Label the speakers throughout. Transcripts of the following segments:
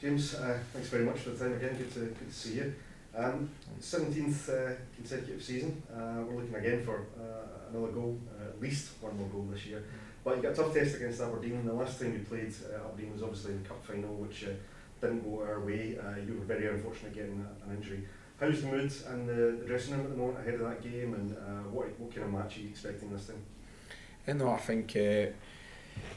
Speaker 1: James, thanks very much for the time again. Good to see you. 17th consecutive season. We're looking again for another goal, at least one more goal this year. But you got a tough test against Aberdeen. The last time you played Aberdeen was obviously in the cup final, which didn't go our way. You were very unfortunate getting an injury. How's the mood and the dressing room at the moment ahead of that game, and what kind of match are you expecting this time?
Speaker 2: No, I think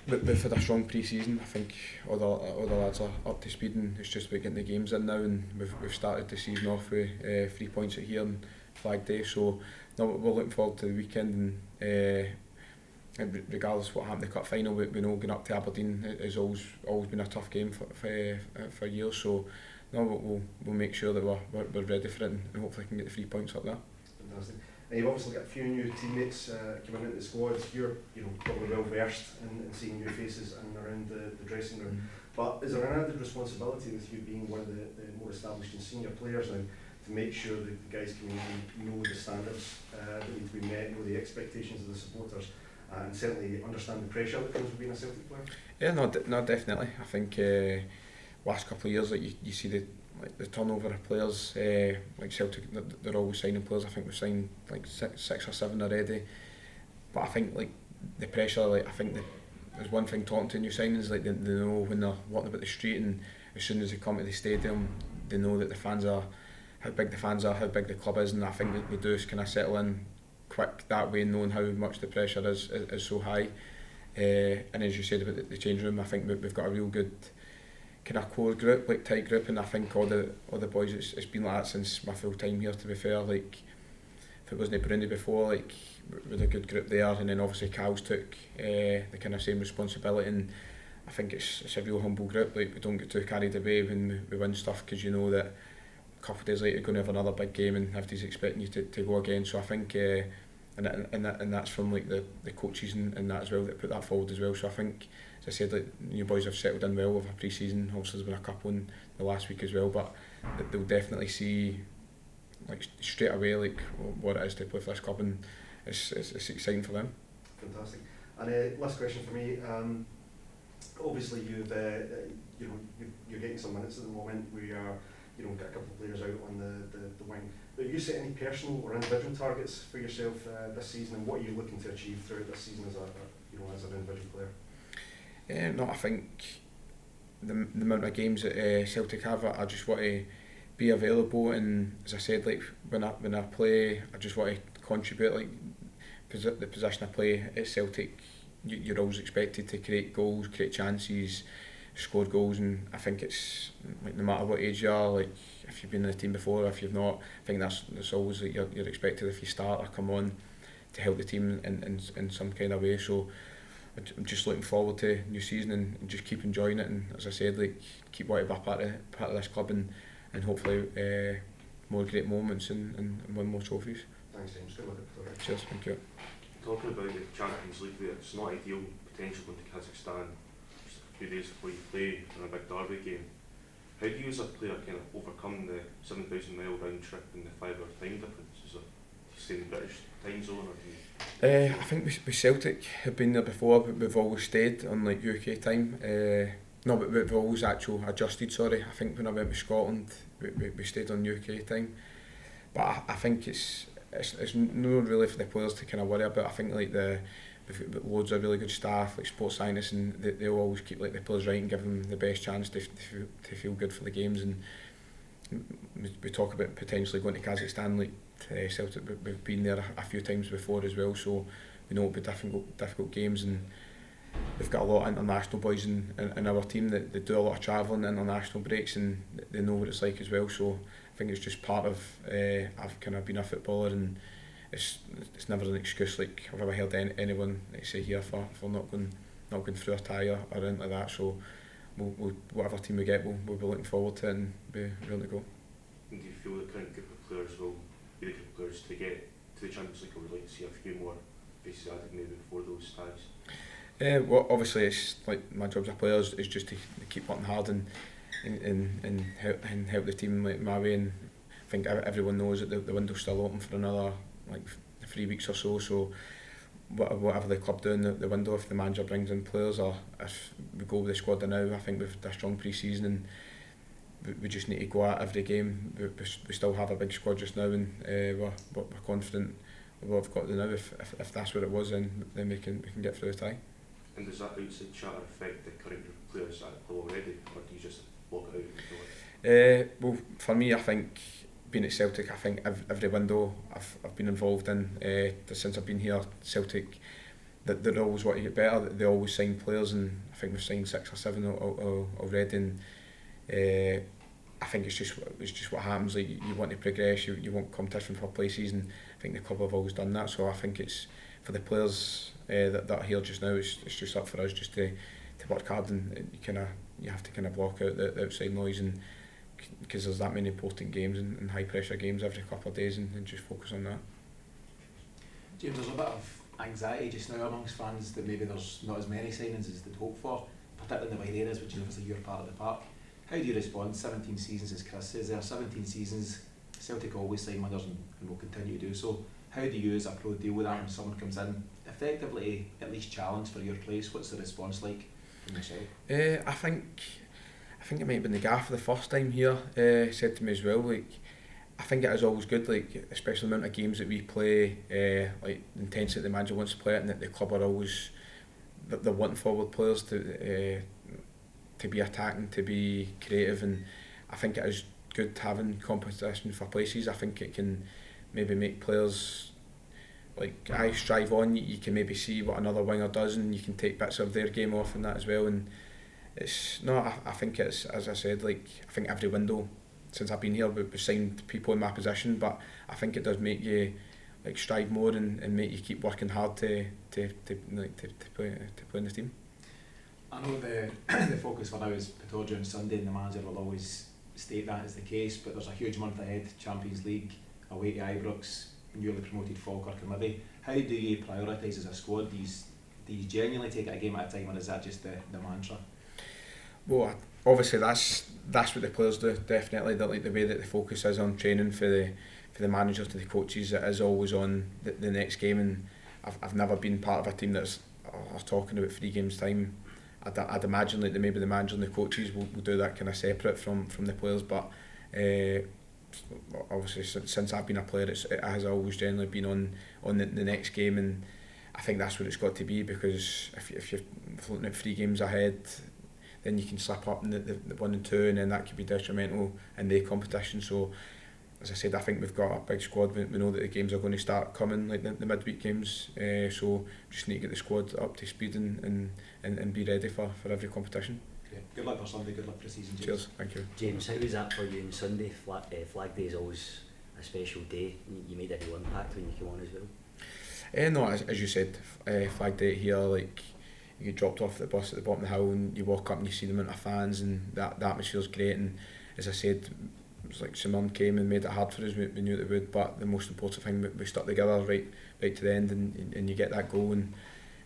Speaker 2: we've had a strong pre-season. I think all the lads are up to speed, and it's just about getting the games in now, and we've started the season off with 3 points at here on Flag Day, so no, we're looking forward to the weekend, and regardless of what happened in the cup final, we know going up to Aberdeen has always been a tough game for years, so no, we'll make sure that we're ready for it, and hopefully can get the 3 points up there.
Speaker 1: Fantastic. And you've obviously got a few new teammates coming into the squad. You're probably well versed in seeing new faces and around the dressing room. But is there an added responsibility with you being one of the more established and senior players now to make sure that the guys can know the standards that need to be met, know the expectations of the supporters, and certainly understand the pressure that comes with being a Celtic player?
Speaker 2: Yeah, no, definitely. I think last couple of years, like you see the turnover of players, like Celtic, they're always signing players. I think we've signed like six or seven already. But I think like the pressure, like I think there's one thing talking to new signings, like they know when they're walking about the street, and as soon as they come to the stadium, they know that how big the fans are, how big the club is, and I think that we do kind of settle in quick that way, knowing how much the pressure is so high. And as you said about the change room, I think we've got a real good kind of core group, like tight group, and I think all the boys, it's been like that since my full time here, to be fair. Like if it wasn't Brundy before, like with a good group there, and then obviously Cal's took the kind of same responsibility, and I think it's a real humble group. Like we don't get too carried away when we win stuff, because you know that a couple of days later you're going to have another big game and everybody's expecting you to go again. So I think and that's from like the coaches and that as well, that put that forward as well. So I think, as I said, like you boys have settled in well with a pre-season. Obviously there's been a couple in the last week as well, but they'll definitely see like straight away like what it is to play for this club, and it's exciting for them.
Speaker 1: Fantastic. And last question for me. Obviously you're getting some minutes at the moment. We are got a couple of players out on the wing. But have you set any personal or individual targets for yourself this season, and what are you looking to achieve throughout this season as an individual player?
Speaker 2: No, I think the amount of games that Celtic have, I just want to be available, and as I said, like when I play, I just want to contribute. Like the position I play at Celtic, you're always expected to create goals, create chances, score goals, and I think it's like no matter what age you are, like if you've been in the team before or if you've not, I think that's always like you're expected, if you start or come on, to help the team in some kind of way. So I'm just looking forward to new season and just keep enjoying it, and as I said, like keep wanting to be part of this club, and hopefully more great moments and win more trophies.
Speaker 1: Thanks, James. Good luck at the
Speaker 2: Cheers, thank you.
Speaker 3: Talking about the Champions League there, it's not ideal potential going to Kazakhstan just a few days before you play in a big derby game. How do you as a player kind of overcome the 7,000 mile round trip and the 5 hour time difference? Is it to stay in the British time zone, or do you...
Speaker 2: I think with Celtic have been there before, but we've always stayed on like UK time. No, but we've always adjusted. Sorry, I think when I went to Scotland, we stayed on UK time. But I think it's not really for the players to kind of worry about. I think like we've got loads of really good staff, like sports scientists, and they'll always keep like the players right and give them the best chance to feel good for the games. And we talk about potentially going to Kazakhstan, like Celtic, we've been there a few times before as well, so we know it'll be difficult games, and we've got a lot of international boys in our team that they do a lot of travelling, international breaks, and they know what it's like as well. So I think it's just part of I've kind of been a footballer, and it's never an excuse. Like I've ever heard anyone say here for not going through a tie or anything like that. So we'll whatever team we get, we'll be looking forward to it and be ready to go.
Speaker 3: And do you feel the current group of players will be the group of players to get to the Champions League, or would like to see a few more faces added maybe before those ties?
Speaker 2: Well, obviously it's like my job as a player is just to keep working hard and help the team like my way, and I think everyone knows that the window's still open for another like 3 weeks or so. So whatever the club do in the window, if the manager brings in players or if we go with the squad now, I think we've had a strong pre-season, and we just need to go at every game. We still have a big squad just now, and we're confident what we've got to now. If that's what it was, then we can get through the tie.
Speaker 3: And does that outside chatter affect the current players at the club already, or do you just block it out?
Speaker 2: Well, for me, I think being at Celtic, I think every window I've been involved in since I've been here, Celtic, that they always want to get better. They always sign players, and I think we've signed 6 or 7 already. And I think it's just what happens. Like, you want to progress, you want competition for places, and I think the club have always done that. So I think it's for the players that are here just now. It's just up for us just to work hard, and you have to kind of block out the outside noise, and because there's that many important games and high pressure games every couple of days, and just focus on that.
Speaker 4: James, there's a bit of anxiety just now amongst fans that maybe there's not as many signings as they'd hoped for, particularly in the wide areas, which is obviously your part of the park. How do you respond? 17 seasons, as Chris says there, 17 seasons, Celtic always sign winners and will continue to do so. How do you as a pro deal with that when someone comes in, effectively at least challenge for your place? What's the response like from yourself?
Speaker 2: I think it might have been the gaffer the first time here said to me as well, like, I think it is always good, like, especially the amount of games that we play, like the intensity the manager wants to play it, and that the club are always, they're wanting forward players to be attacking, to be creative, and I think it is good having competition for places. I think it can maybe make players, like, I strive on. You can maybe see what another winger does, and you can take bits of their game off and that as well. And it's no, I think it's, as I said, like, I think every window since I've been here we've signed people in my position, but I think it does make you, like, strive more and make you keep working hard to play in the team.
Speaker 4: I know the focus for now is Pittodrie on Sunday, and the manager will always state that as the case, but there's a huge month ahead. Champions League, away to Ibrox, newly promoted Falkirk and Livy. How do you prioritise as a squad? Do you genuinely take it a game at a time, or is that just the mantra?
Speaker 2: Well, obviously that's what the players do, definitely. That, like, the way that the focus is on training for the managers to the coaches, it is always on the next game. And I've never been part of a team that's talking about 3 games time. I'd imagine, like, maybe the manager and the coaches will do that kind of separate from the players, but obviously since I've been a player, it has always generally been on the next game, and I think that's what it's got to be, because if you're floating at 3 games ahead, then you can slip up in the 1 and 2, and then that could be detrimental in the competition. So as I said, I think we've got a big squad. We know that the games are going to start coming, like the midweek games, so just need to get the squad up to speed and be ready for every competition.
Speaker 4: Great. Good luck for Sunday, good luck for the season, James.
Speaker 2: Cheers, thank you.
Speaker 5: James, how was that for you on Sunday? Flag Day is always a special day. You made a real impact when you came on as well.
Speaker 2: No, as you said, Flag Day here, like, you get dropped off the bus at the bottom of the hill, and you walk up and you see the amount of fans, and the atmosphere's great. And as I said, it was like Simon came and made it hard for us. We knew they would, but the most important thing, we stuck together right to the end, and you get that goal. And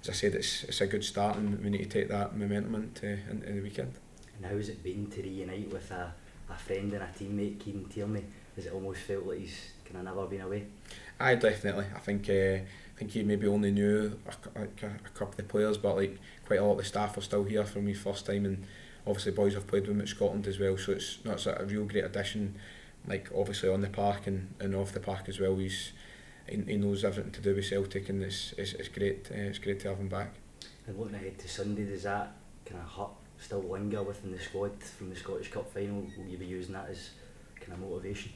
Speaker 2: as I said, it's a good start, and we need to take that momentum into the weekend.
Speaker 5: And how has it been to reunite with a friend and a teammate, Kieran Tierney? Has it almost felt like he's kind of never been away?
Speaker 2: Aye, definitely. I think he maybe only knew a couple of the players, but, like, quite a lot of the staff are still here from his first time, and obviously boys have played with him at Scotland as well, so it's a real great addition, like, obviously on the park and off the park as well. He knows everything to do with Celtic, and it's great. It's great to have him back.
Speaker 5: And looking ahead to Sunday, does that kind of hurt still linger within the squad from the Scottish Cup final? Will you be using that as kind of motivation?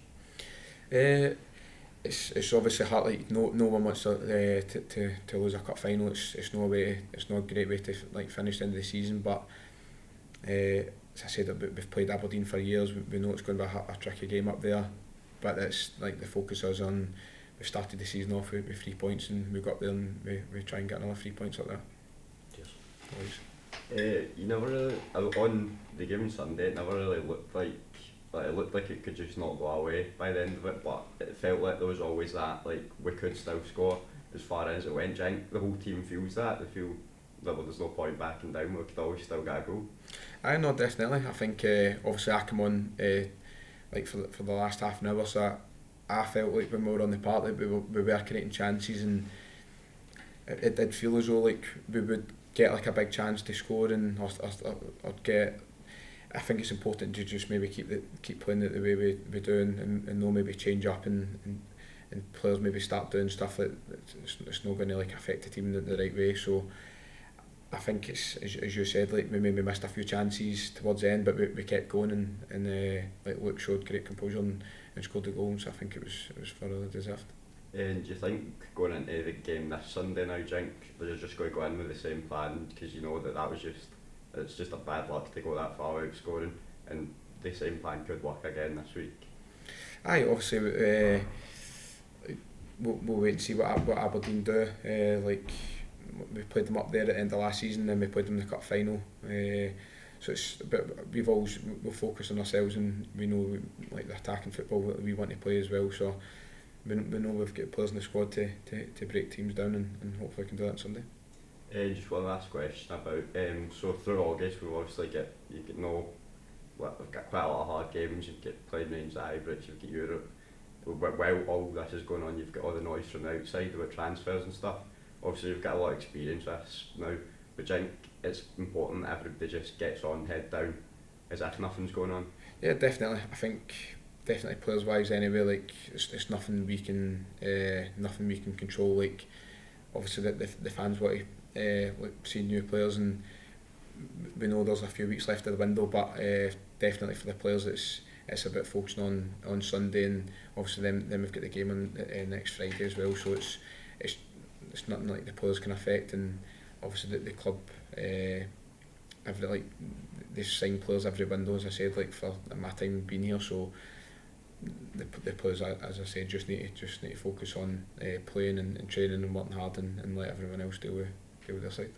Speaker 2: It's obviously hard. Like, no one wants to lose a cup final. It's not a great way to, like, finish the end of the season. But as I said, we've played Aberdeen for years. We know it's going to be a tricky game up there. But it's like the focus is on. We started the season off with 3 points, and we got there, and we try and get another 3 points up there.
Speaker 5: Cheers.
Speaker 6: You never really, on the game on Sunday, it never really looked like it looked like it could just not go away by the end of it, but it felt like there was always that, like, we could still score as far as it went. I think the whole team feels that. They feel that there's no point backing down, we could always still get a goal.
Speaker 2: I know, definitely. I think obviously I come on like for the last half an hour, so I felt like when we were on the park, like, we were creating chances, and it did feel as though, like, we would get, like, a big chance to score, and or get I think it's important to just maybe keep playing it the way we do, and no maybe change up and players maybe start doing stuff that it's not going to like affect the team the right way. So I think it's as you said, like we maybe missed a few chances towards the end, but we kept going, and like Luke showed great composure and scored the goal. So I think it was thoroughly deserved.
Speaker 6: And do you think going into the game this Sunday now, Jink, they're just going to go in with the same plan, because you know that was it's just a bad luck to go that far out scoring, and the same plan could work again this week?
Speaker 2: Aye, obviously we'll wait and see what Aberdeen do. Like we played them up there at the end of last season, and we played them in the cup final. So we'll focus on ourselves, and we know like the attacking football that we want to play as well. So we know we've got players in the squad to break teams down, and hopefully we can do that on Sunday.
Speaker 6: Just one last question about so through August we've obviously we've got quite a lot of hard games. You've got playing Rangers at Ibrox, you've got Europe. While all this is going on, you've got all the noise from the outside about transfers and stuff. Obviously you've got a lot of experience with this now, but I think it's important that everybody just gets on, head down, as if nothing's going on.
Speaker 2: Yeah, definitely. I think definitely players wise anyway, like it's nothing we can control. Like obviously the fans want to like see new players, and we know there's a few weeks left of the window, but definitely for the players it's about focusing on Sunday, and obviously then we've got the game on next Friday as well. So it's nothing like the players can affect, and obviously the club they sign players every window, as I said, like for my time being here. So the players, as I said, just need to focus on playing and training and working hard, and let everyone else deal with their side.